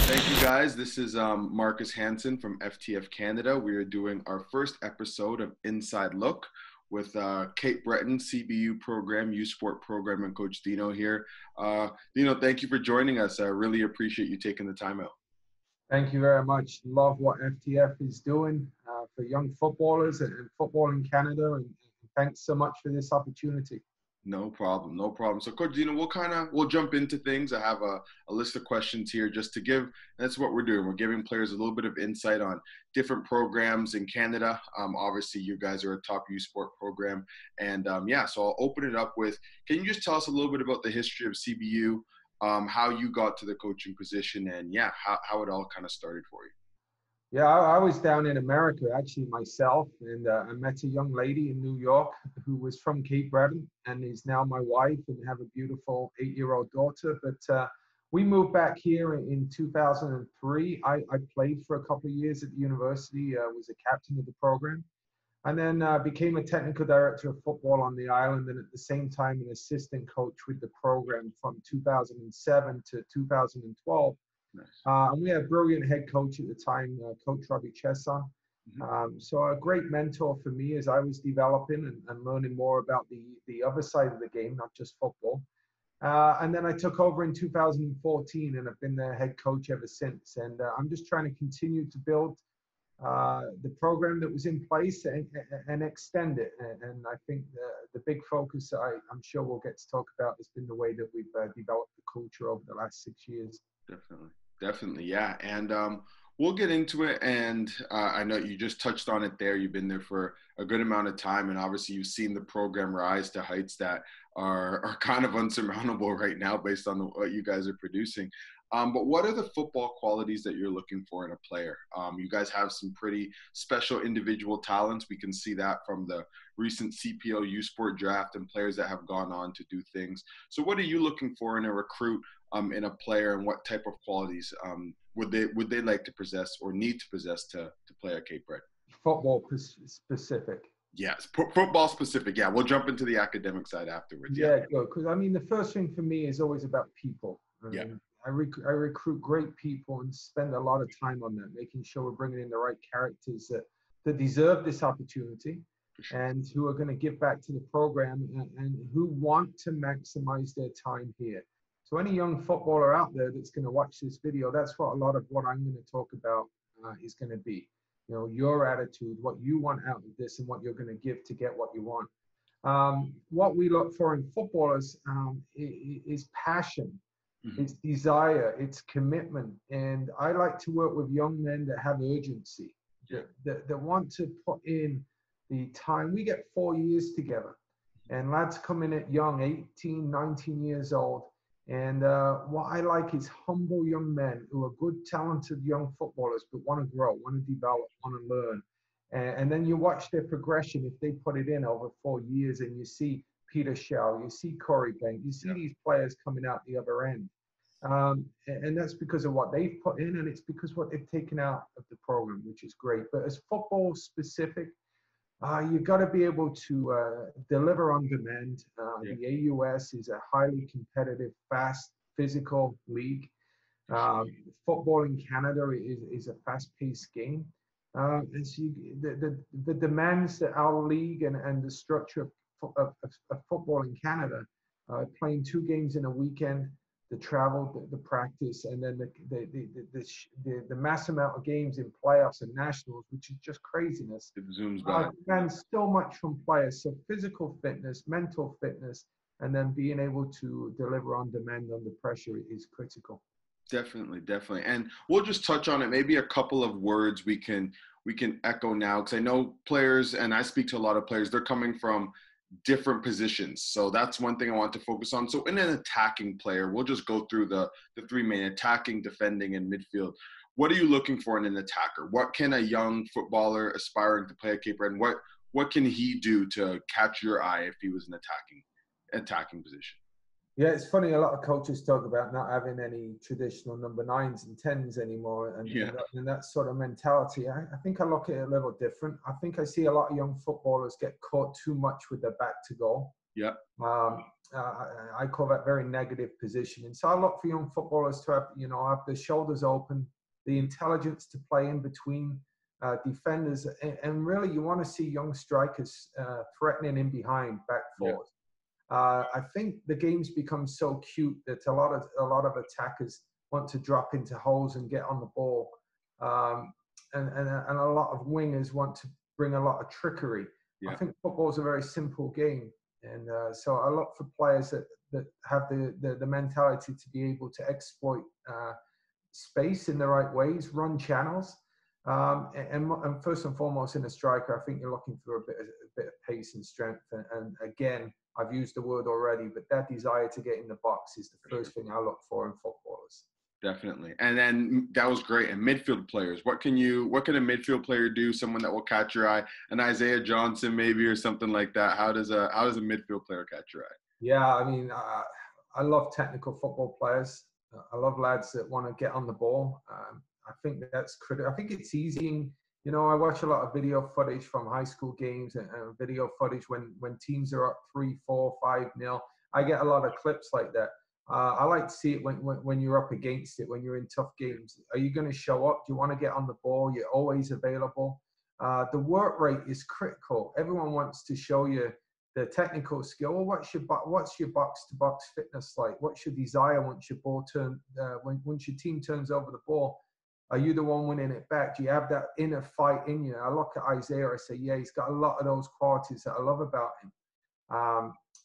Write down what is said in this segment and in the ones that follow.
Thank you guys. This is Marcus Hansen from FTF Canada. We are doing our first episode of Inside Look with Cape Breton CBU program, U Sport program, and Coach Deano here. Deano, thank you for joining us. I really appreciate you taking the time out. Thank you very much. Love what FTF is doing for young footballers and football in Canada. And thanks so much for this opportunity. No problem, no problem. So, Coach Deano, we'll jump into things. I have a list of questions here just to give. That's what we're doing. We're giving players a little bit of insight on different programs in Canada. Obviously, you guys are a top U Sport program, and so I'll open it up with. Can you just tell us a little bit about the history of CBU, how you got to the coaching position, and how it all kind of started for you? Yeah, I was down in America actually myself, and I met a young lady in New York who was from Cape Breton and is now my wife, and have a beautiful 8-year-old daughter. But we moved back here in 2003. I played for a couple of years at the university, was a captain of the program, and then became a technical director of football on the island, and at the same time an assistant coach with the program from 2007 to 2012. Nice. And we had a brilliant head coach at the time, Coach Robbie Chesson. So a great mentor for me as I was developing and learning more about the other side of the game, not just football. And then I took over in 2014 and I've been the head coach ever since. And I'm just trying to continue to build the program that was in place and extend it. And I think the big focus I'm sure we'll get to talk about has been the way that we've developed the culture over the last 6 years. Definitely, yeah. And we'll get into it. And I know you just touched on it there. You've been there for a good amount of time, and obviously you've seen the program rise to heights that are kind of unsurmountable right now based on what you guys are producing. But what are the football qualities that you're looking for in a player? You guys have some pretty special individual talents. We can see that from the recent CPO U Sport draft and players that have gone on to do things. So what are you looking for in a recruit, in a player, and what type of qualities would they like to possess or need to possess to play at Cape Breton? Football specific. Yes, football specific. Yeah, we'll jump into the academic side afterwards. Yeah, good. Because I mean, the first thing for me is always about people. I recruit great people and spend a lot of time on that, making sure we're bringing in the right characters that deserve this opportunity, and who are going to give back to the program and who want to maximize their time here. So any young footballer out there that's going to watch this video, that's what a lot of what I'm going to talk about is going to be. You know, your attitude, what you want out of this, and what you're going to give to get what you want. What we look for in footballers is passion. It's desire, it's commitment. And I like to work with young men that have urgency, that want to put in the time. We get 4 years together, and lads come in at young, 18, 19 years old. And what I like is humble young men who are good, talented young footballers, but want to grow, want to develop, want to learn. And then you watch their progression if they put it in over 4 years, and you see Peter Shell, you see Corey Bank, you see these players coming out the other end. And that's because of what they've put in, and it's because what they've taken out of the program, which is great. But as football specific, you've got to be able to deliver on demand. The AUS is a highly competitive, fast, physical league. Football in Canada is a fast-paced game. And so the demands that our league and the structure of football in Canada, playing 2 games in a weekend, the travel, the practice, and then the mass amount of games in playoffs and nationals, which is just craziness. It zooms by. Demands so much from players. So physical fitness, mental fitness, and then being able to deliver on demand under pressure is critical. Definitely. And we'll just touch on it. Maybe a couple of words we can echo now, because I know players, and I speak to a lot of players, they're coming from different positions. So that's one thing I want to focus on. So in an attacking player, we'll just go through the 3 main: attacking, defending, and midfield. What are you looking for in an attacker? What can a young footballer aspiring to play at Cape Breton, what can he do to catch your eye if he was an attacking position? Yeah, it's funny. A lot of coaches talk about not having any traditional number 9s and 10s anymore, and that sort of mentality. I think I look at it a little different. I think I see a lot of young footballers get caught too much with their back to goal. Yeah. Um, I call that very negative positioning. So I look for young footballers to have, have the shoulders open, the intelligence to play in between defenders, and really you want to see young strikers threatening in behind, back Yeah. forward. I think the game's become so cute that a lot of attackers want to drop into holes and get on the ball, and a lot of wingers want to bring a lot of trickery. I Yeah. think football's a very simple game, and so I look for players that have the mentality to be able to exploit space in the right ways, run channels. And first and foremost, in a striker, I think you're looking for a bit of pace and strength. And again, I've used the word already, but that desire to get in the box is the first thing I look for in footballers. Definitely. And then that was great. And midfield players, what can a midfield player do? Someone that will catch your eye, an Isaiah Johnson maybe, or something like that. How does a midfield player catch your eye? Yeah, I mean, I love technical football players. I love lads that want to get on the ball. I think that's critical. I think it's easy. I watch a lot of video footage from high school games and video footage when teams are up 3, 4, 5-0. I get a lot of clips like that. I like to see it when you're up against it, when you're in tough games. Are you going to show up? Do you want to get on the ball? You're always available. The work rate is critical. Everyone wants to show you the technical skill. Well, what's your box-to-box fitness like? What's your desire once your ball once your team turns over the ball? Are you the one winning it back? Do you have that inner fight in you? I look at Isaiah, I say, yeah, he's got a lot of those qualities that I love about him.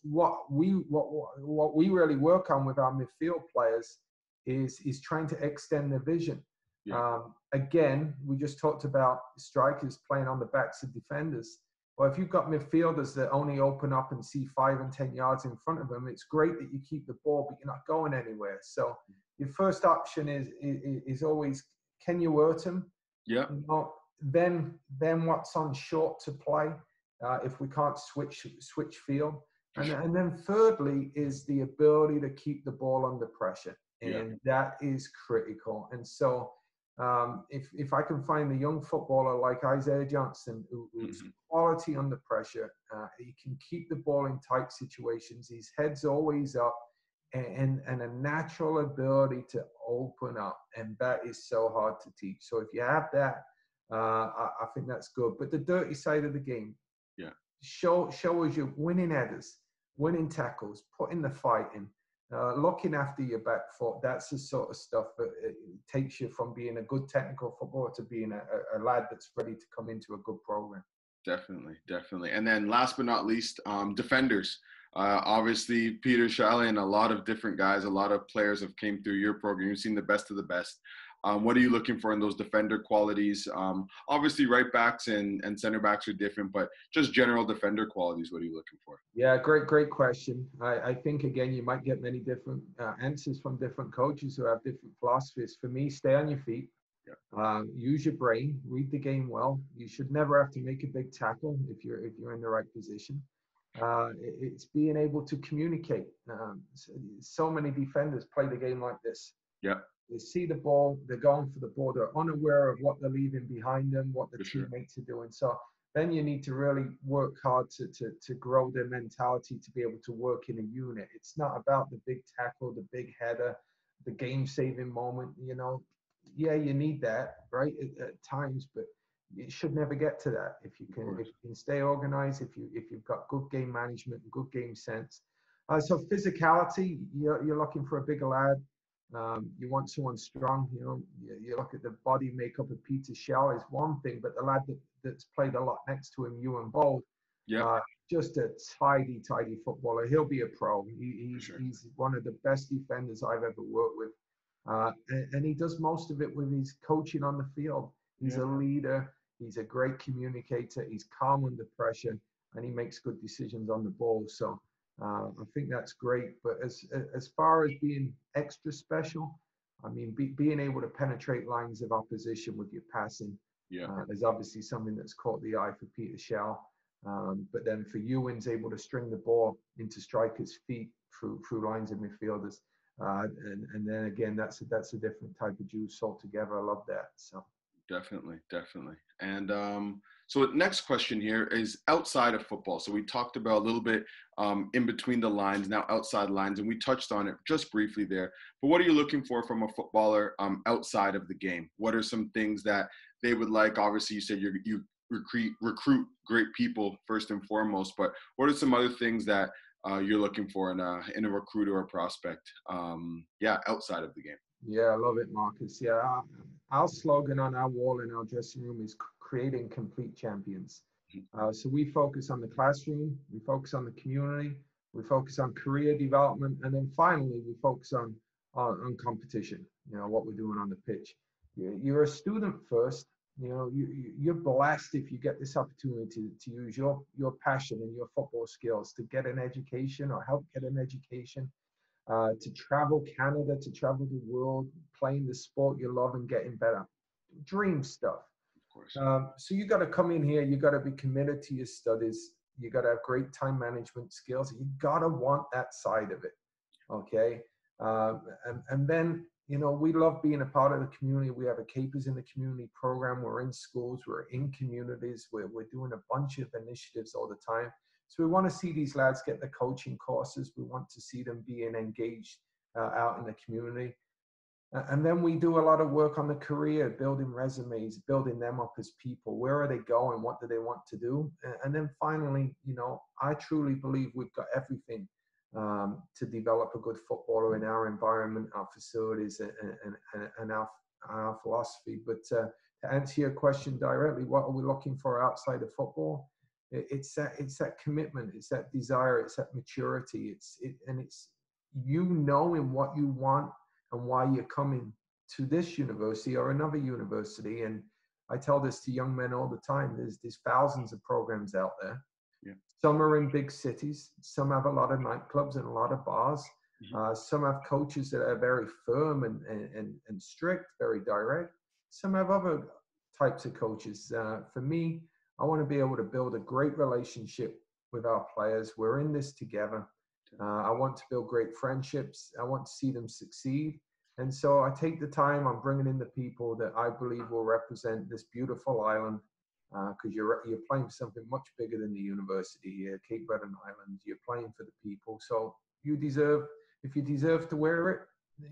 What we really work on with our midfield players is trying to extend their vision. Yeah. Again, we just talked about strikers playing on the backs of defenders. Well, if you've got midfielders that only open up and see 5 and 10 yards in front of them, it's great that you keep the ball, but you're not going anywhere. So your first option is always, can you hurt him? Yeah. Then what's on short to play if we can't switch field. And then thirdly is the ability to keep the ball under pressure. And that is critical. And so if I can find a young footballer like Isaiah Johnson, who's quality under pressure, he can keep the ball in tight situations, his head's always up, and a natural ability to open up. And that is so hard to teach. So if you have that, I think that's good. But the dirty side of the game, show us your winning headers, winning tackles, putting the fight in. Looking after your back foot, that's the sort of stuff that it takes you from being a good technical footballer to being a lad that's ready to come into a good program. Definitely. And then last but not least, defenders. Obviously, Peter Shalley and a lot of different guys, a lot of players have came through your program. You've seen the best of the best. What are you looking for in those defender qualities? Obviously, right backs and center backs are different, but just general defender qualities, what are you looking for? Yeah, great question. I think, again, you might get many different answers from different coaches who have different philosophies. For me, stay on your feet. Use your brain, read the game well. You should never have to make a big tackle if you're in the right position. It's being able to communicate. So many defenders play the game like this. They see the ball, they're going for the ball, they're unaware of what they're leaving behind them, what the teammates are doing. So then you need to really work hard to grow their mentality to be able to work in a unit. It's not about the big tackle, the big header, the game-saving moment. Yeah, you need that, right, at times, but you should never get to that. If you can stay organized, if you've got good game management and good game sense. So physicality, you're looking for a bigger lad. You want someone strong. You look at the body makeup of Peter Shell is one thing, but the lad that's played a lot next to him, Ewan Bold, just a tidy footballer. He'll be a pro. He's one of the best defenders I've ever worked with. And he does most of it with his coaching on the field. He's a leader. He's a great communicator. He's calm under pressure, and he makes good decisions on the ball. So I think that's great. But as far as being extra special, I mean, being able to penetrate lines of opposition with your passing is obviously something that's caught the eye for Peter Shell. But then for Ewan's able to string the ball into strikers' feet through lines of midfielders. And then again, that's a different type of juice altogether. I love that. So Definitely, definitely. And so next question here is outside of football. So we talked about a little bit in between the lines, now outside lines, and we touched on it just briefly there. But what are you looking for from a footballer outside of the game? What are some things that they would like? Obviously, you said you recruit great people first and foremost, but what are some other things that you're looking for in a recruit or a prospect? Yeah, outside of the game. Yeah, I love it, Marcus. Yeah, our slogan on our wall in our dressing room is creating complete champions. So we focus on the classroom, we focus on the community, we focus on career development, and then finally we focus on competition. You know what we're doing on the pitch. You're a student first. You know you're blessed if you get this opportunity to use your passion and your football skills to get an education or help get an education. To travel Canada, to travel the world, playing the sport you love and getting better. Dream stuff. Of course. So you got to come in here. You got to be committed to your studies. You got to have great time management skills. You got to want that side of it. Okay. And then, you know, we love being a part of the community. We have a Capers in the Community program. We're in schools. We're in communities. We're doing a bunch of initiatives all the time. So we want to see these lads get the coaching courses. We want to see them being engaged out in the community. And then we do a lot of work on the career, building resumes, building them up as people. Where are they going? What do they want to do? And then finally, you know, I truly believe we've got everything to develop a good footballer in our environment, our facilities, and our philosophy. But to answer your question directly, what are we looking for outside of football? It's that commitment, it's that desire, it's that maturity, it's you knowing what you want and why you're coming to this university or another university. And I tell this to young men all the time. There's thousands of programs out there. Yeah. Some are in big cities. Some have a lot of nightclubs and a lot of bars. Mm-hmm. Some have coaches that are very firm and strict, very direct. Some have other types of coaches. For me, I want to be able to build a great relationship with our players. We're in this together. I want to build great friendships. I want to see them succeed. And so I take the time, I'm bringing in the people that I believe will represent this beautiful island, because you're playing for something much bigger than the university here, Cape Breton Island. You're playing for the people. So if you deserve to wear it,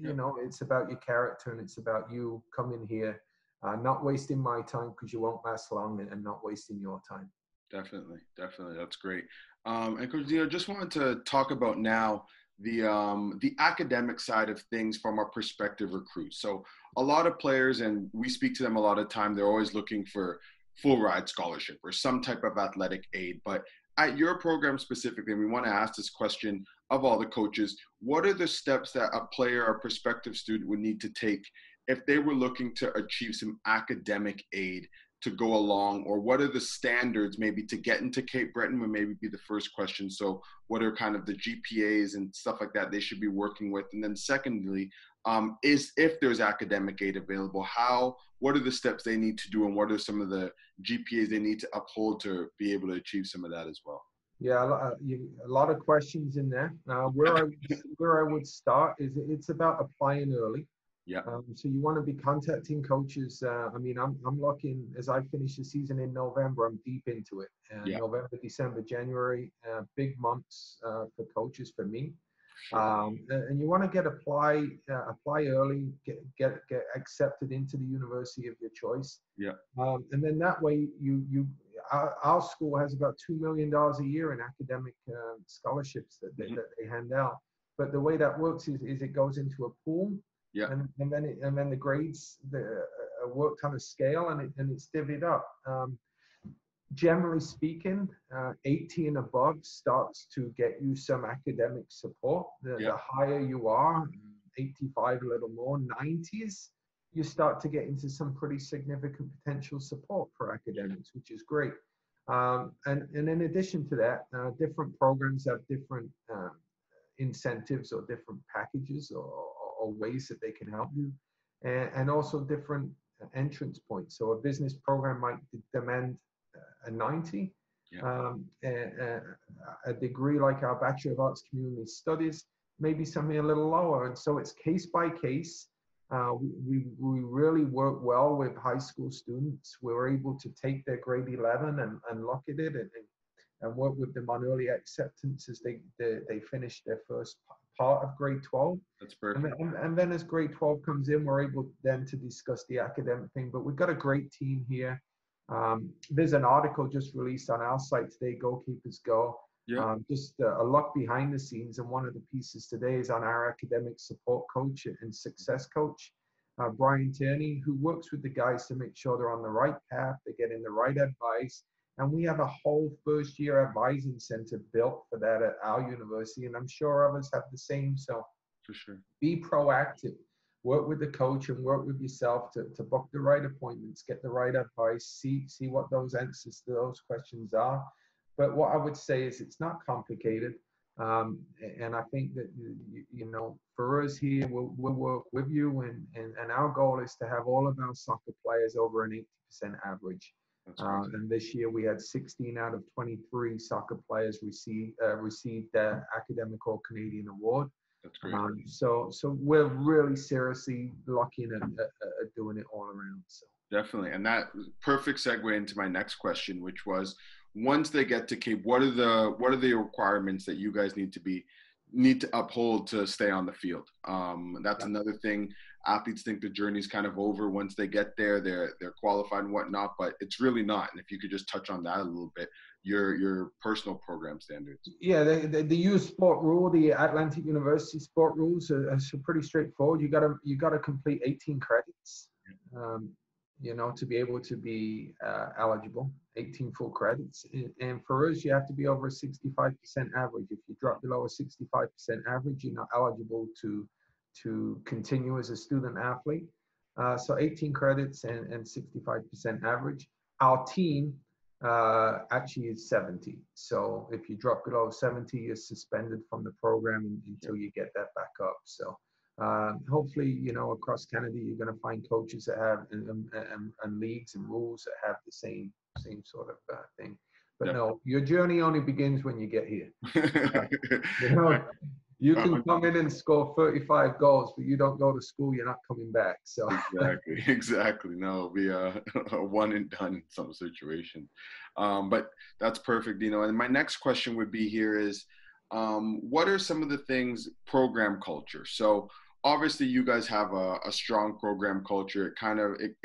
you know, it's about your character and it's about you coming here, not wasting my time because you won't last long, and not wasting your time. Definitely, definitely. That's great. And Coach Deano, just wanted to talk about now the academic side of things from our prospective recruits. So a lot of players, and we speak to them a lot of time, they're always looking for full ride scholarship or some type of athletic aid. But at your program specifically, and we want to ask this question of all the coaches, what are the steps that a player or prospective student would need to take if they were looking to achieve some academic aid to go along, or what are the standards maybe to get into Cape Breton would maybe be the first question. So what are kind of the GPAs and stuff like that they should be working with? And then secondly, is if there's academic aid available, what are the steps they need to do, and what are some of the GPAs they need to uphold to be able to achieve some of that as well? Yeah, a lot of questions in there. Where I would start is it's about applying early. Yeah. So you want to be contacting coaches. I mean, I'm looking as I finish the season in November. I'm deep into it. November, December, January, big months for coaches for me. Sure. And you want to apply early, get accepted into the university of your choice. Yeah. And then that way our school has about $2 million a year in academic scholarships that they hand out. But the way that works is it goes into a pool. Yeah. And then the grades are worked on a scale, and it's divvied up. Generally speaking, 80 and above starts to get you some academic support. The higher you are, 85 a little more, 90s, you start to get into some pretty significant potential support for academics, which is great. And in addition to that, different programs have different incentives or different packages or ways that they can help you, and also different entrance points. So a business program might demand a 90, a degree like our Bachelor of Arts Community Studies, maybe something a little lower. And so it's case by case. We really work well with high school students. We're able to take their grade 11 and look at it and work with them on early acceptance as they finish their first part of grade 12. That's perfect. And then as grade 12 comes in, we're able then to discuss the academic thing. But we've got a great team here. There's an article just released on our site today, Goalkeepers Go. Yeah. Just a look behind the scenes. And one of the pieces today is on our academic support coach and success coach, Brian Tierney, who works with the guys to make sure they're on the right path, they're getting the right advice. And we have a whole first year advising center built for that at our university. And I'm sure others have the same. So For sure. be proactive, work with the coach and work with yourself to book the right appointments, get the right advice, see what those answers to those questions are. But what I would say is it's not complicated. And I think that, for us here, we'll work with you. And our goal is to have all of our soccer players over an 80% average. And this year we had 16 out of 23 soccer players received their academic or Canadian award. That's great. So we're really seriously looking at doing it all around. So. Definitely. And that perfect segue into my next question, which was, once they get to Cape, what are the requirements that you guys need to uphold to stay on the field? That's another thing. Athletes think the journey's kind of over once they get there. They're qualified and whatnot, but it's really not. And if you could just touch on that a little bit, your personal program standards. Yeah, the U Sport rule, the Atlantic University Sport rules are pretty straightforward. You gotta complete 18 credits, to be able to be eligible. 18 full credits, and for us, you have to be over a 65% average. If you drop below a 65% average, you're not eligible to continue as a student athlete. So 18 credits and 65% average. Our team actually is 70. So if you drop below 70, you're suspended from the program until you get that back up. So hopefully, across Canada, you're going to find coaches that have and leagues and rules that have the same sort of thing. But no, your journey only begins when you get here. You can come in and score 35 goals, but you don't go to school, you're not coming back. So exactly. No, it'll be a one and done in some situation. But that's perfect, And my next question would be here is, what are some of the things, program culture? So obviously you guys have a strong program culture.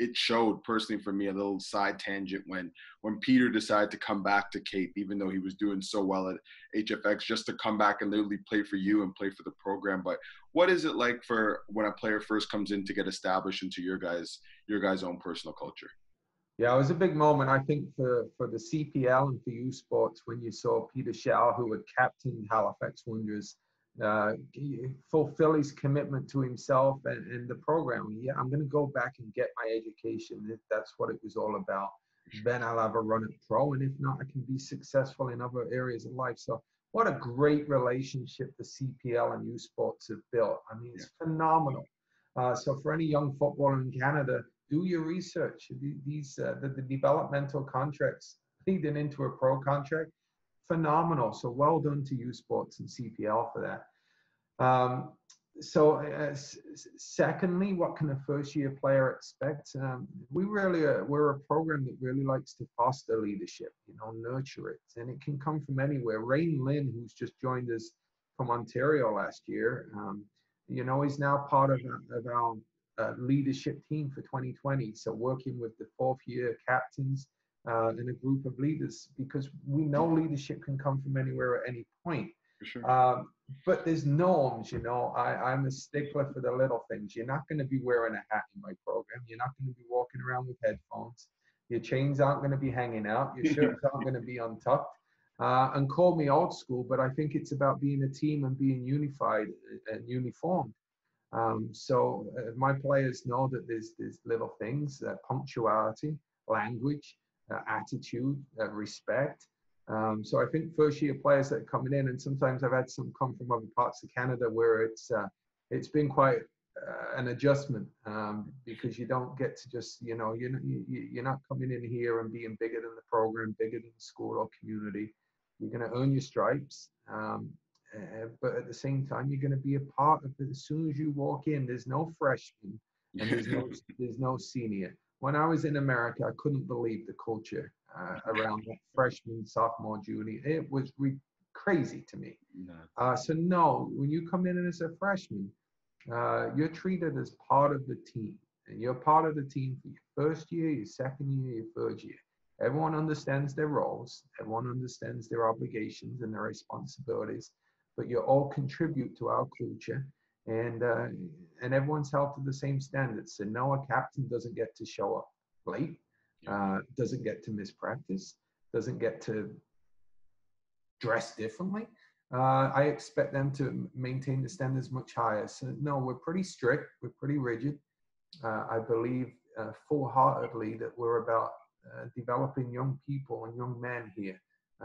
It showed personally for me, a little side tangent when Peter decided to come back to Cape, even though he was doing so well at HFX, just to come back and literally play for you and play for the program. But what is it like for when a player first comes in to get established into your guys' own personal culture? Yeah, it was a big moment, I think, for the CPL and for U Sports when you saw Peter Schau, who had captained Halifax Wanderers, fulfill his commitment to himself and the program. Yeah, I'm going to go back and get my education. If that's what it was all about, then I'll have a run at pro. And if not, I can be successful in other areas of life. So what a great relationship the CPL and U Sports have built. I mean, it's phenomenal. So for any young footballer in Canada, do your research. The developmental contracts leading into a pro contract, phenomenal. So well done to U Sports and CPL for that. Secondly, what can a first-year player expect? We're a program that really likes to foster leadership, nurture it, and it can come from anywhere. Rain Lynn, who's just joined us from Ontario last year, is now part of our leadership team for 2020. So working with the fourth-year captains and a group of leaders, because we know leadership can come from anywhere at any point. For sure. But there's norms, I'm a stickler for the little things. You're not going to be wearing a hat in my program. You're not going to be walking around with headphones. Your chains aren't going to be hanging out. Your shirts aren't going to be untucked. And call me old school, but I think it's about being a team and being unified and uniformed. So my players know that there's little things, punctuality, language, attitude, respect. So I think first year players that are coming in, and sometimes I've had some come from other parts of Canada where it's been quite an adjustment, because you don't get to just, you're not coming in here and being bigger than the program, bigger than the school or community. You're going to earn your stripes. But at the same time, you're going to be a part of it. As soon as you walk in, there's no freshman, and there's no senior. When I was in America, I couldn't believe the culture around that freshman, sophomore, junior. It was crazy to me. So no, when you come in as a freshman, you're treated as part of the team, and you're part of the team for your first year, your second year, your third year. Everyone understands their roles, everyone understands their obligations and their responsibilities, but you all contribute to our culture, and everyone's held to the same standards. So no, a captain doesn't get to show up late, doesn't get to miss practice, doesn't get to dress differently. I expect them to maintain the standards much higher. So no, we're pretty strict, we're pretty rigid. I believe full-heartedly that we're about developing young people and young men here,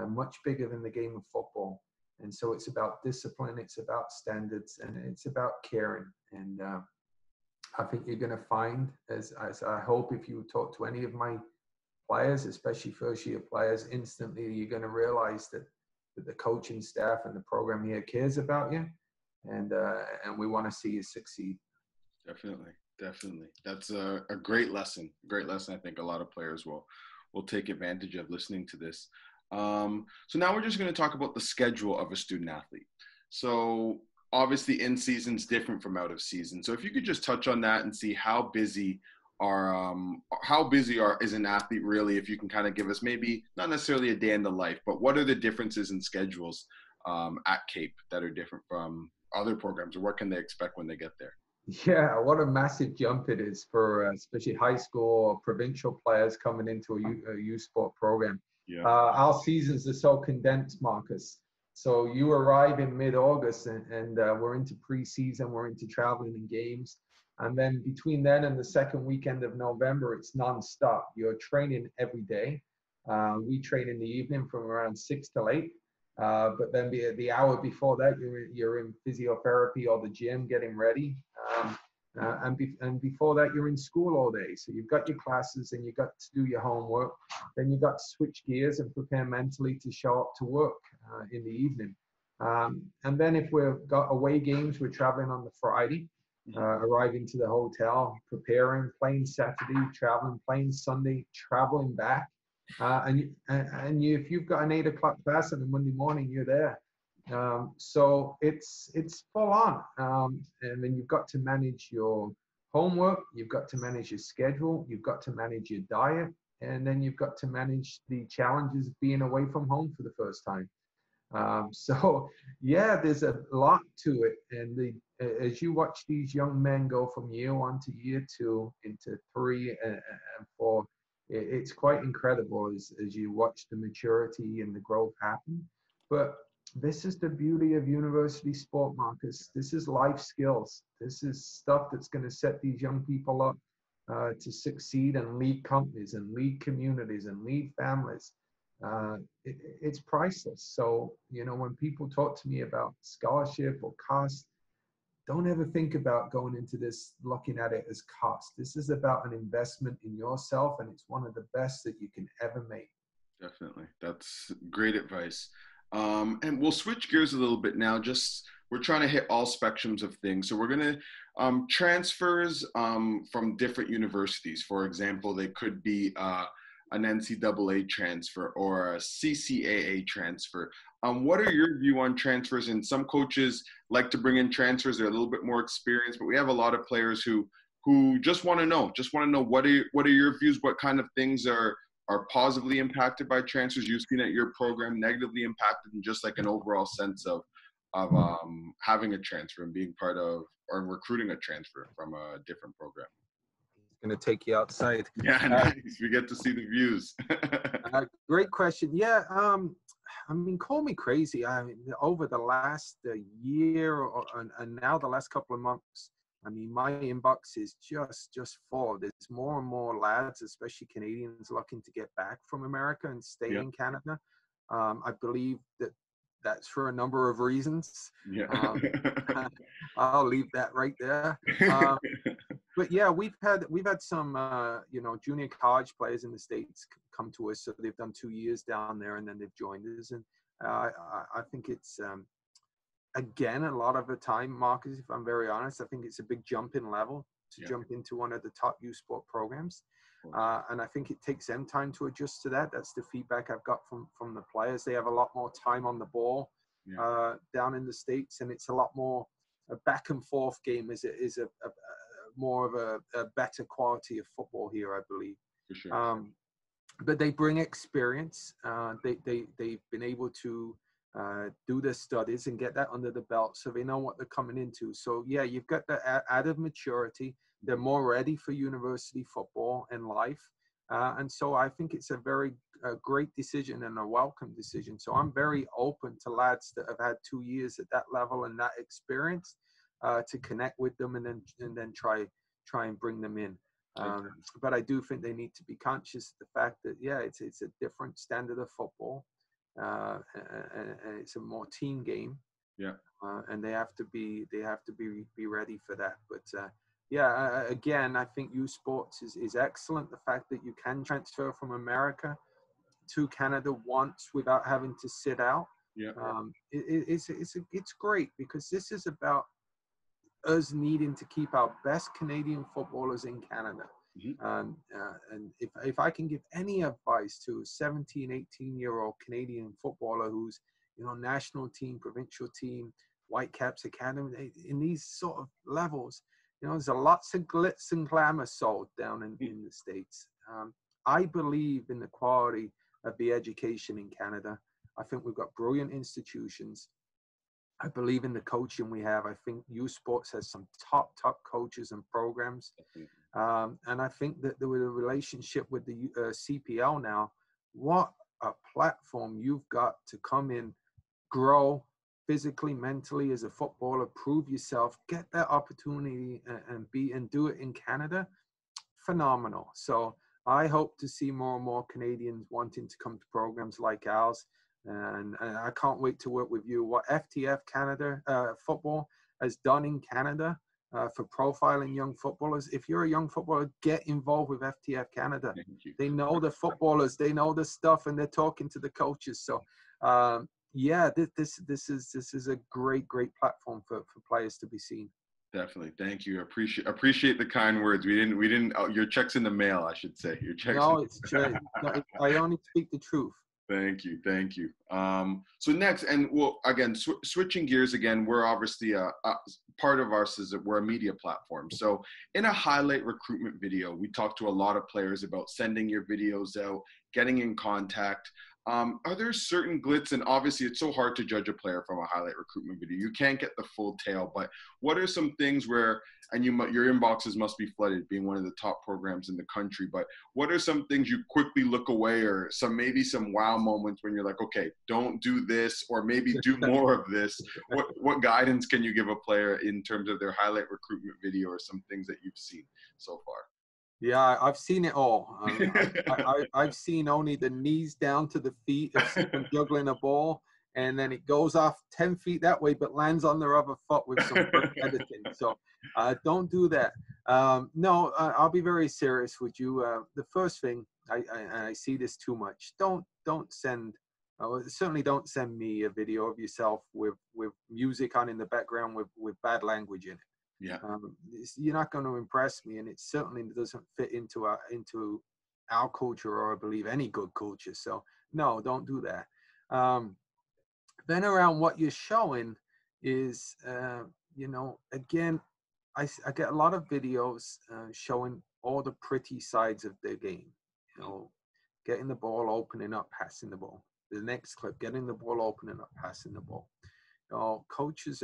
much bigger than the game of football. And so it's about discipline, it's about standards, and it's about caring. And I think you're going to find, as I hope if you talk to any of my players, especially first-year players, instantly you're going to realize that the coaching staff and the program here cares about you, and we want to see you succeed. Definitely. That's a great lesson. Great lesson. I think a lot of players will take advantage of listening to this. So now we're just going to talk about the schedule of a student athlete. So obviously in season is different from out of season. So if you could just touch on that and see how busy is an athlete really, if you can kind of give us maybe not necessarily a day in the life, but what are the differences in schedules at Cape that are different from other programs, or what can they expect when they get there? Yeah, what a massive jump it is for especially high school or provincial players coming into a youth sport program. Yeah. Our seasons are so condensed, Marcus. So you arrive in mid-August and we're into preseason, we're into traveling and games. And then between then and the second weekend of November, it's nonstop. You're training every day. We train in the evening from around 6 till 8. But then the hour before that, you're in physiotherapy or the gym getting ready. And before that, you're in school all day. So you've got your classes and you've got to do your homework. Then you've got to switch gears and prepare mentally to show up to work in the evening. And then if we've got away games, we're traveling on the Friday, arriving to the hotel, preparing, playing Saturday, traveling, playing Sunday, traveling back. If you've got an 8 o'clock class on a Monday morning, you're there. So it's full on. And then you've got to manage your homework, you've got to manage your schedule, you've got to manage your diet, and then you've got to manage the challenges of being away from home for the first time. So yeah, there's a lot to it. And as you watch these young men go from year 1 to year 2 into 3 and 4, it's quite incredible as you watch the maturity and the growth happen. But this is the beauty of university sport, Marcus. This is life skills. This is stuff that's going to set these young people up to succeed and lead companies and lead communities and lead families. It's priceless. So, when people talk to me about scholarship or cost, don't ever think about going into this looking at it as cost. This is about an investment in yourself, and it's one of the best that you can ever make. Definitely. That's great advice. And we'll switch gears a little bit now. We're trying to hit all spectrums of things. So we're going to transfers from different universities. For example, they could be an NCAA transfer or a CCAA transfer. What are your view on transfers? And some coaches like to bring in transfers. They're a little bit more experienced, but we have a lot of players who just want to know what are your views? What kind of things are positively impacted by transfers you've seen at your program, negatively impacted, and just like an overall sense of having a transfer and being part of or recruiting a transfer from a different program? Going to take you outside. Yeah, nice. We get to see the views. Great question. Yeah, call me crazy. Over the last year and now the last couple of months, my inbox is just full. There's more and more lads, especially Canadians, looking to get back from America and stay in Canada. I believe that's for a number of reasons. Yeah. I'll leave that right there. But yeah, we've had some junior college players in the States come to us. So they've done 2 years down there and then they've joined us. And I think it's again, a lot of the time, Marcus, if I'm very honest, I think it's a big jump in level to jump into one of the top youth sport programs. And I think it takes them time to adjust to that. That's the feedback I've got from the players. They have a lot more time on the ball down in the States, and it's a lot more a back and forth game. Is a more of a better quality of football here, I believe. For sure. But they bring experience. They've been able to do their studies and get that under the belt, so they know what they're coming into. So yeah, you've got the added maturity. They're more ready for university football and life, and so I think it's a very great decision and a welcome decision. So I'm very open to lads that have had 2 years at that level and that experience to connect with them and then try and bring them in. But I do think they need to be conscious of the fact that it's a different standard of football. And it's a more team game, and they have to be ready for that. But again, I think youth sports is excellent. The fact that you can transfer from America to Canada once without having to sit out, it's great, because this is about us needing to keep our best Canadian footballers in Canada. And if I can give any advice to a 17, 18-year-old Canadian footballer who's, national team, provincial team, Whitecaps Academy, in these sort of levels, there's lots of glitz and glamour sold down in the States. I believe in the quality of the education in Canada. I think we've got brilliant institutions. I believe in the coaching we have. I think youth sports has some top coaches and programs. And I think that with a relationship with the CPL now, what a platform you've got to come in, grow physically, mentally as a footballer, prove yourself, get that opportunity and do it in Canada. Phenomenal. So I hope to see more and more Canadians wanting to come to programs like ours. And I can't wait to work with you. What FTF Canada football has done in Canada for profiling young footballers. If you're a young footballer, get involved with FTF Canada. They know the footballers, they know the stuff, and they're talking to the coaches. So this is a great platform for players to be seen. Definitely. Thank you. Appreciate the kind words. We didn't your check's in the mail, I should say. Your check's I only speak the truth. Thank you. So next, and again, switching gears again, we're obviously part of ours is that we're a media platform. So in a highlight recruitment video, we talk to a lot of players about sending your videos out, getting in contact. Are there certain glitz, and obviously it's so hard to judge a player from a highlight recruitment video. You can't get the full tale, but what are some things where, and your inboxes must be flooded being one of the top programs in the country, but what are some things you quickly look away, or maybe some wow moments when you're like, okay, don't do this, or maybe do more of this? What guidance can you give a player in terms of their highlight recruitment video, or some things that you've seen so far? Yeah, I've seen it all. I've seen only the knees down to the feet of someone juggling a ball, and then it goes off 10 feet that way, but lands on their other foot with some editing. So don't do that. No, I'll be very serious with you. The first thing, I see this too much. Don't send, certainly don't send me a video of yourself with music on in the background with bad language in it. Yeah, you're not going to impress me, and it certainly doesn't fit into our culture, or I believe any good culture. So no, don't do that. Then around what you're showing is, again, I get a lot of videos showing all the pretty sides of their game. Getting the ball, opening up, passing the ball. The next clip, getting the ball, opening up, passing the ball. Coaches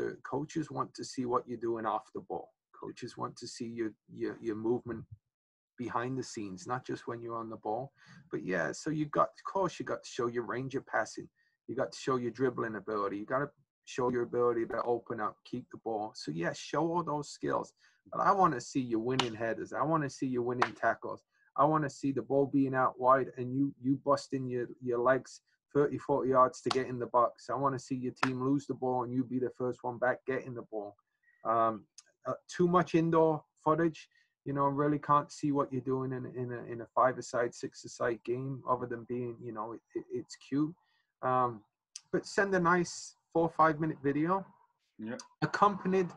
want to see what you're doing off the ball. Coaches want to see your movement behind the scenes, not just when you're on the ball. But yeah, so you got to show your range of passing. You got to show your dribbling ability. You got to show your ability to open up, keep the ball. So yeah, show all those skills. But I want to see you winning headers. I want to see you winning tackles. I want to see the ball being out wide and you busting your legs 30, 40 yards to get in the box. I want to see your team lose the ball and you be the first one back getting the ball. Too much indoor footage, really can't see what you're doing in a 5-a-side, 6-a-side game, other than being, it's cute. But send a nice 4 or 5 minute video Yeah. accompanied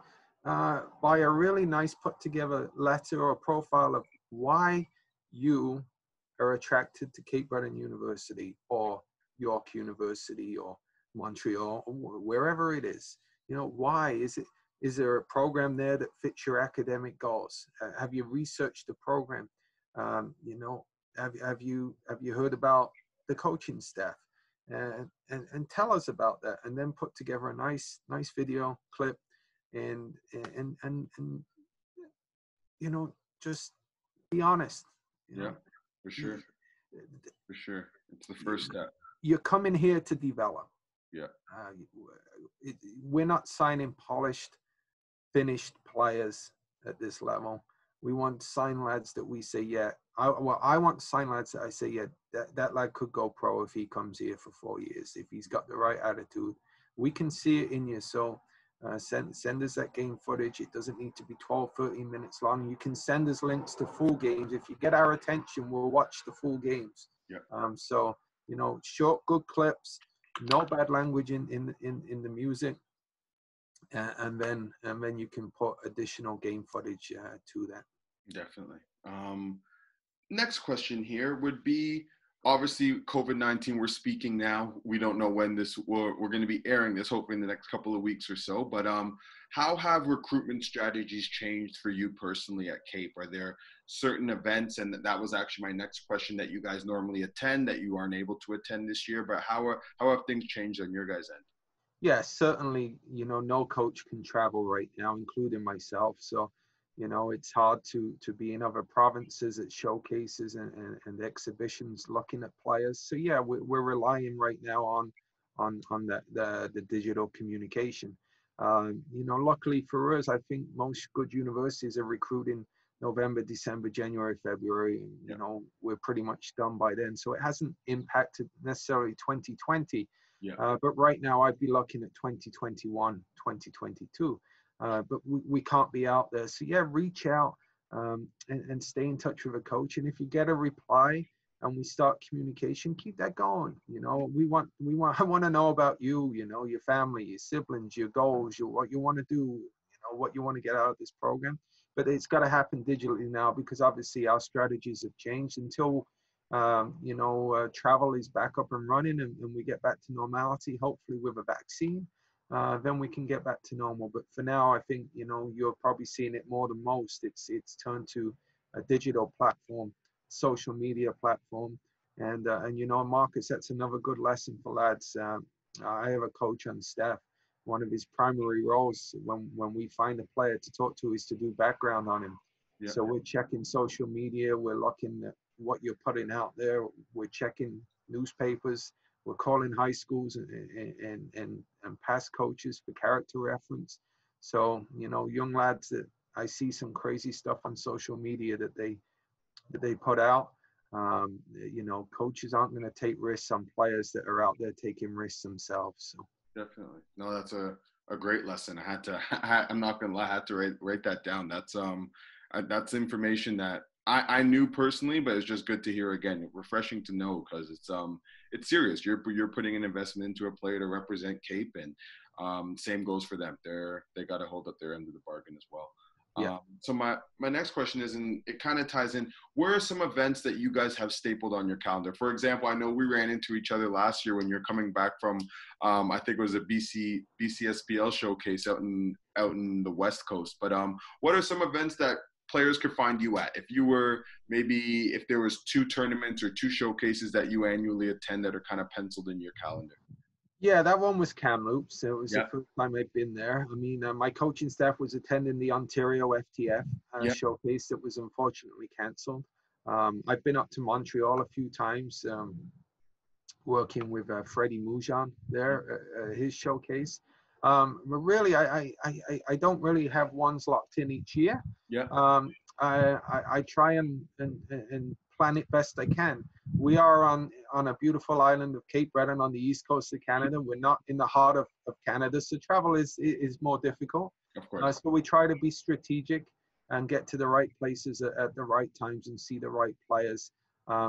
by a really nice put together letter or profile of why you are attracted to Cape Breton University or York University or Montreal or wherever it is. You know, why is there a program there that fits your academic goals? Have you researched the program? You know, have you heard about the coaching staff? And tell us about that, and then put together a nice video clip, and you know, just be honest. You Yeah, know, for sure. For sure. It's the first step. you're coming here to develop. Yeah. We're not signing polished, finished players at this level. We want sign lads that we say, yeah. I want sign lads that I say, yeah, that lad could go pro if he comes here for 4 years, if he's got the right attitude. We can see it in you. So send us that game footage. It doesn't need to be 12, 13 minutes long. You can send us links to full games. If you get our attention, we'll watch the full games. Yeah. So, you know, short, good clips, no bad language in the music. And then you can put additional game footage to that. Definitely. Next question here would be, obviously COVID-19, we're speaking now. We don't know when we're going to be airing this, hopefully in the next couple of weeks or so. But how have recruitment strategies changed for you personally at Cape? Are there certain events, and that was actually my next question, that you guys normally attend that you aren't able to attend this year? But how have things changed on your guys' end? Yeah, certainly, you know, no coach can travel right now, including myself. So, you know, it's hard to be in other provinces at showcases and exhibitions looking at players. So yeah, we're relying right now on the digital communication. You know, luckily for us, I think most good universities are recruiting November, December, January, February. And, you know, we're pretty much done by then. So it hasn't impacted necessarily 2020. Yeah. But right now I'd be looking at 2021, 2022. But we can't be out there. So yeah, reach out and stay in touch with a coach. And if you get a reply and we start communication, keep that going. You know, I want to know about you, you know, your family, your siblings, your goals, what you want to do, you know, what you want to get out of this program. But it's got to happen digitally now, because obviously our strategies have changed. Until you know, travel is back up and running, and we get back to normality, hopefully with a vaccine, then we can get back to normal. But for now, I think, you know, you're probably seeing it more than most. It's turned to a digital platform, social media platform. And you know, Marcus, that's another good lesson for lads. I have a coach on staff. One of his primary roles when we find a player to talk to is to do background on him. Yeah. So we're checking social media, we're looking at what you're putting out there, we're checking newspapers, we're calling high schools and past coaches for character reference. So, you know, young lads that I see some crazy stuff on social media that they put out. You know, coaches aren't going to take risks on players that are out there taking risks themselves. So. Definitely. No, that's a great lesson. I'm not gonna lie, I had to write that down. That's information that I knew personally, but it's just good to hear again. Refreshing to know, because it's serious. You're putting an investment into a player to represent Cape, and same goes for them. They got to hold up their end of the bargain as well. Yeah. So my next question is, and it kind of ties in, where are some events that you guys have stapled on your calendar? For example, I know we ran into each other last year when you're coming back from, I think it was a BCSPL showcase out in the West Coast. But what are some events that players could find you at? If there was 2 tournaments or 2 showcases that you annually attend that are kind of penciled in your calendar? Yeah, that one was Kamloops. So it was Yeah. the first time I'd been there. I mean, my coaching staff was attending the Ontario FTF Yeah. showcase that was unfortunately cancelled. I've been up to Montreal a few times, working with Freddie Moujon there, his showcase. But really, I don't really have ones locked in each year. Yeah. I try and plan it best I can. We are on a beautiful island of Cape Breton on the east coast of Canada. We're not in the heart of Canada, so travel is more difficult. Of course. So we try to be strategic and get to the right places at the right times and see the right players.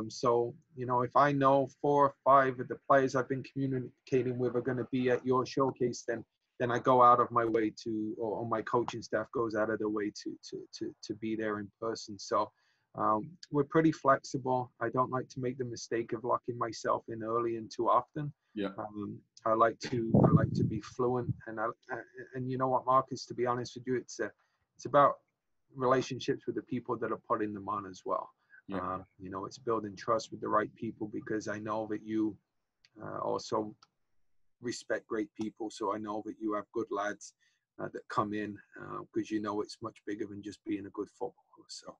So, you know, if I know 4 or 5 of the players I've been communicating with are going to be at your showcase, then then I go out of my way to, or my coaching staff goes out of their way to be there in person. So we're pretty flexible. I don't like to make the mistake of locking myself in early and too often. Yeah. I like to be fluent, and you know what, Marcus, to be honest with you, it's about relationships with the people that are putting them on as well. Yeah. You know, it's building trust with the right people, because I know that you also respect great people. So I know that you have good lads that come in, because you know it's much bigger than just being a good footballer. So.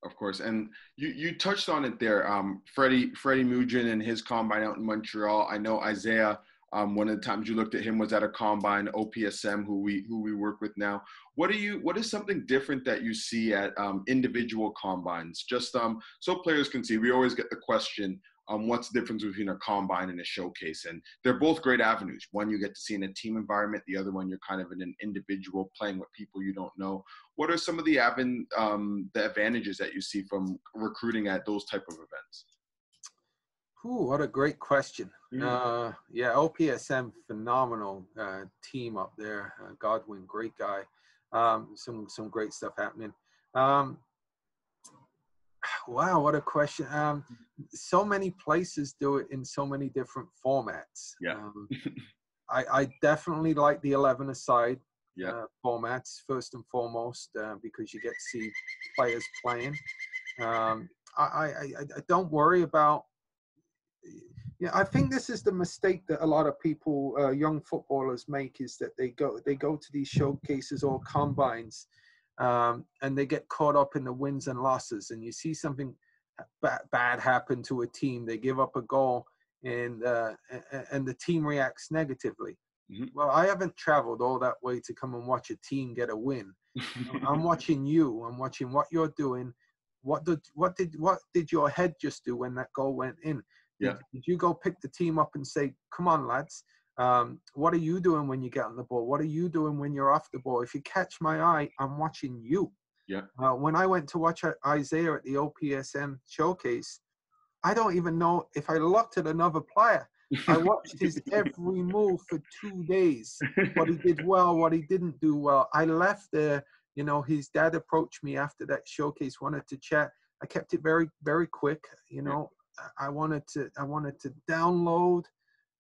Of course. And you touched on it there. Freddie Mugin and his combine out in Montreal. I know Isaiah, one of the times you looked at him was at a combine, OPSM, who we work with now. What is something different that you see at individual combines? Just so players can see. We always get the question, what's the difference between a combine and a showcase? And they're both great avenues. One you get to see in a team environment. The other one you're kind of in an individual playing with people you don't know. What are some of the advantages that you see from recruiting at those type of events? Ooh, what a great question. Yeah, OPSM, phenomenal team up there. Godwin, great guy. Some great stuff happening. Wow, what a question. So many places do it in so many different formats. Yeah. I definitely like the 11-a-side formats first and foremost, because you get to see players playing. I don't worry about. Yeah, I think this is the mistake that a lot of people, young footballers, make, is that they go to these showcases or combines, and they get caught up in the wins and losses. And you see something bad happen to a team, they give up a goal, and the team reacts negatively. Mm-hmm. Well, I haven't traveled all that way to come and watch a team get a win. I'm watching you. I'm watching what you're doing. What did your head just do when that goal went in? Yeah. Did you go pick the team up and say, come on, lads, what are you doing when you get on the ball? What are you doing when you're off the ball? If you catch my eye, I'm watching you. Yeah. When I went to watch Isaiah at the OPSM showcase, I don't even know if I looked at another player. I watched his every move for 2 days, what he did well, what he didn't do well. I left there, you know, his dad approached me after that showcase, wanted to chat. I kept it very, very quick, you know. I wanted to download.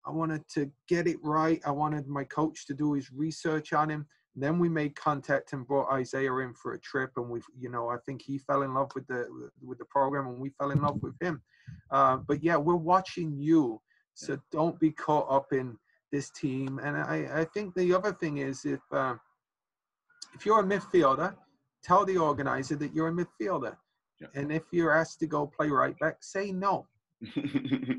I wanted to get it right. I wanted my coach to do his research on him. Then we made contact and brought Isaiah in for a trip, and we, you know, I think he fell in love with the program, and we fell in love with him. But yeah, we're watching you, so don't be caught up in this team. And I think the other thing is, if you're a midfielder, tell the organizer that you're a midfielder. Yeah. And if you're asked to go play right back, say no.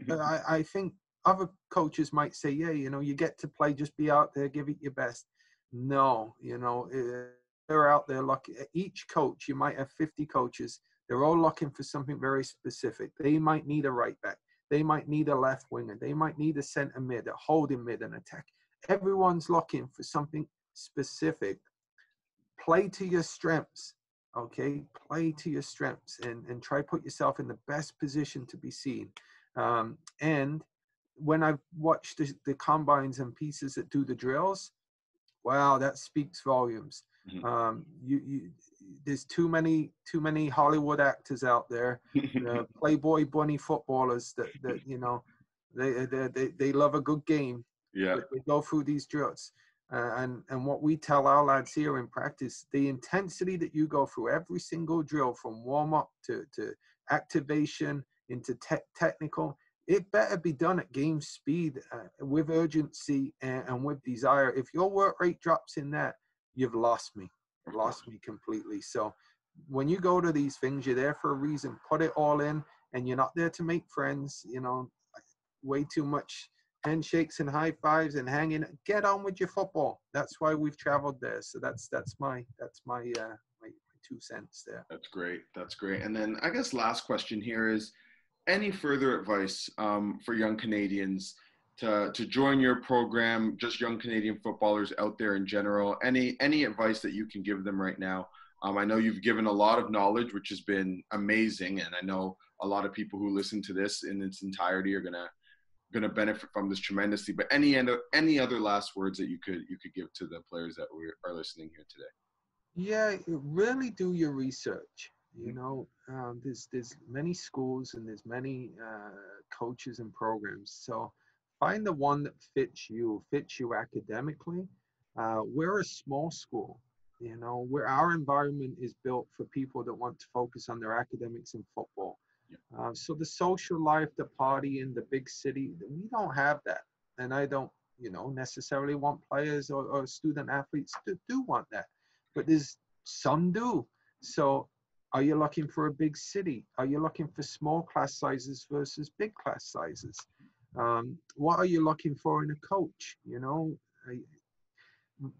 I think other coaches might say, yeah, you know, you get to play, just be out there, give it your best. No, you know, they're out there looking. Each coach, you might have 50 coaches. They're all looking for something very specific. They might need a right back. They might need a left winger. They might need a center mid, a holding mid, an attack. Everyone's looking for something specific. Play to your strengths. Okay, play to your strengths and try put yourself in the best position to be seen. And when I've watched the combines and pieces that do the drills, wow, that speaks volumes. Mm-hmm. There's too many Hollywood actors out there, Playboy bunny footballers that you know, they love a good game. Yeah, but they go through these drills. And what we tell our lads here in practice, the intensity that you go through every single drill, from warm-up to activation into technical, it better be done at game speed, with urgency and with desire. If your work rate drops in that, you've lost me. Lost me completely. So when you go to these things, you're there for a reason. Put it all in, and you're not there to make friends. You know, way too much handshakes and high fives and hanging. Get on with your football. That's why we've traveled there. So that's my 2 cents there. That's great. And then I guess last question here is, any further advice for young Canadians to join your program, just young Canadian footballers out there in general? Any advice that you can give them right now? I know you've given a lot of knowledge, which has been amazing, and I know a lot of people who listen to this in its entirety are gonna going to benefit from this tremendously. But any other last words that you could give to the players that are listening here today? Yeah, really do your research. You know, there's many schools and there's many coaches and programs. So find the one that fits you academically. We're a small school, you know, where our environment is built for people that want to focus on their academics and football. So the social life, the party in the big city, we don't have that. And I don't, you know, necessarily want players or student athletes to do want that. But there's some do. So are you looking for a big city? Are you looking for small class sizes versus big class sizes? What are you looking for in a coach? You know,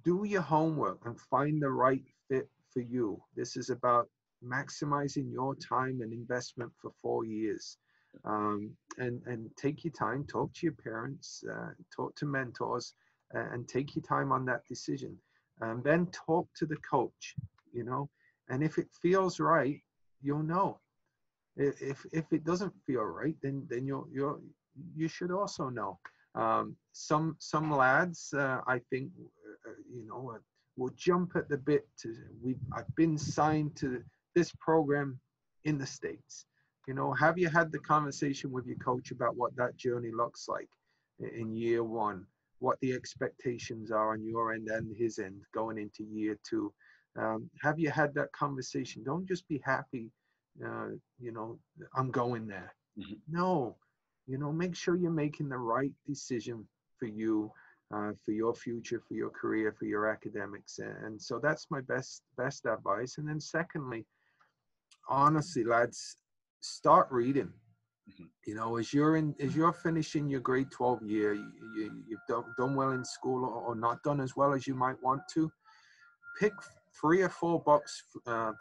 do your homework and find the right fit for you. This is about maximizing your time and investment for 4 years. And take your time, talk to your parents, talk to mentors, and take your time on that decision. And then talk to the coach, you know, and if it feels right, you'll know. If it doesn't feel right, then you should also know. Some lads, I think, you know, will jump at the bit I've been signed to this program in the States. You know, have you had the conversation with your coach about what that journey looks like in year one? What the expectations are on your end and his end going into year two? Have you had that conversation? Don't just be happy, you know, I'm going there. No, you know, make sure you're making the right decision for you, for your future, for your career, for your academics. And so that's my best advice. And then secondly, honestly, lads, start reading. You know, as you're finishing your grade 12 year, you've done well in school or not done as well as you might want to, pick 3 or 4 books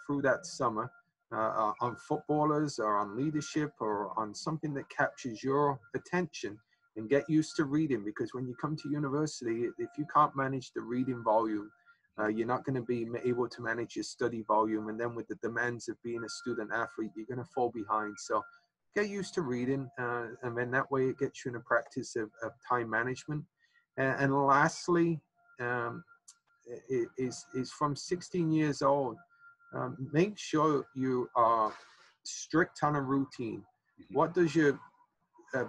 through that summer on footballers or on leadership or on something that captures your attention, and get used to reading, because when you come to university, if you can't manage the reading volume, you're not going to be able to manage your study volume. And then with the demands of being a student athlete, you're going to fall behind. So get used to reading, and then that way it gets you in a practice of time management. And lastly, is from 16 years old, make sure you are strict on a routine. What does your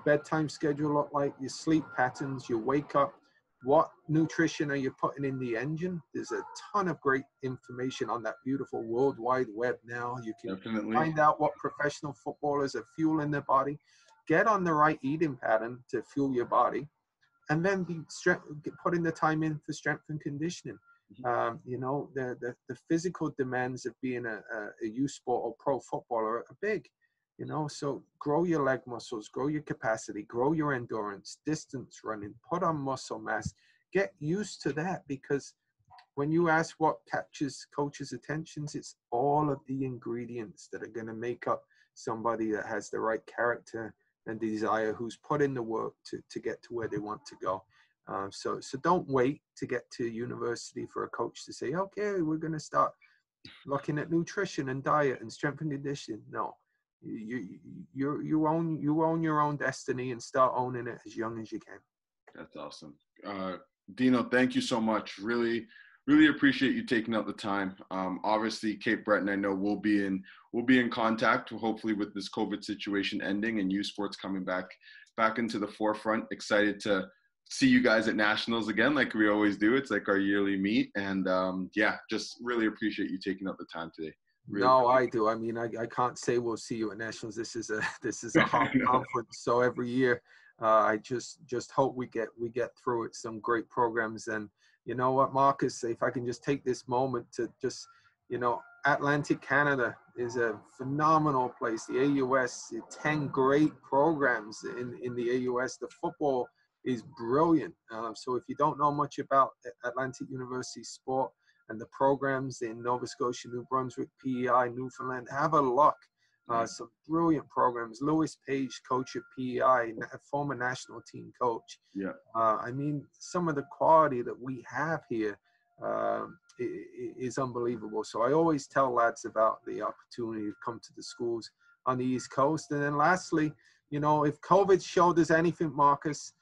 bedtime schedule look like? Your sleep patterns, your wake up, what nutrition are you putting in the engine? There's a ton of great information on that beautiful World Wide Web now. You can find out what professional footballers are fueling their body. Get on the right eating pattern to fuel your body, and then putting the time in for strength and conditioning. You know, the physical demands of being a youth sport or pro footballer are big. You know, so grow your leg muscles, grow your capacity, grow your endurance, distance running, put on muscle mass, get used to that, because when you ask what captures coaches' attentions, it's all of the ingredients that are going to make up somebody that has the right character and desire, who's put in the work to get to where they want to go. So don't wait to get to university for a coach to say, okay, we're going to start looking at nutrition and diet and strength and conditioning. No. You own your own destiny, and start owning it as young as you can. That's awesome. Deano, thank you so much. Really appreciate you taking out the time. Obviously, Cape Breton, I know we'll be in contact, hopefully with this COVID situation ending and youth sports coming back into the forefront. Excited to see you guys at nationals again, like we always do. It's like our yearly meet, and yeah, just really appreciate you taking out the time today. Really? No, I do. I mean, I can't say we'll see you at nationals. This is a hard conference. So every year, I just hope we get through it. Some great programs. And you know what, Marcus, if I can just take this moment to just, you know, Atlantic Canada is a phenomenal place. The AUS, 10 great programs in the AUS. The football is brilliant. So if you don't know much about Atlantic University sport and the programs in Nova Scotia, New Brunswick, PEI, Newfoundland, have a look. Some brilliant programs. Lewis Page, coach at PEI, a former national team coach. Yeah. I mean, some of the quality that we have here is unbelievable. So I always tell lads about the opportunity to come to the schools on the East Coast. And then lastly, You know, if COVID showed us anything, Marcus,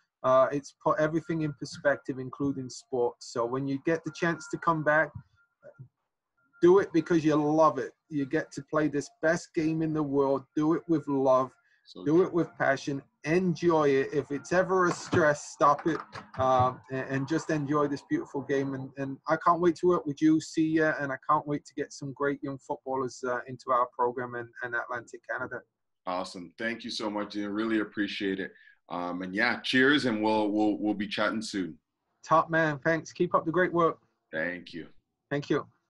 it's put everything in perspective, including sports. So when you get the chance to come back, do it because you love it. You get to play this best game in the world. Do it with love. Do it with passion. Enjoy it. If it's ever a stress, stop it and just enjoy this beautiful game. And I can't wait to work with you, see you, and I can't wait to get some great young footballers into our program in Atlantic Canada. Awesome. Thank you so much, Dean. Really appreciate it. And yeah, cheers, and we'll be chatting soon. Top man. Thanks. Keep up the great work. Thank you. Thank you.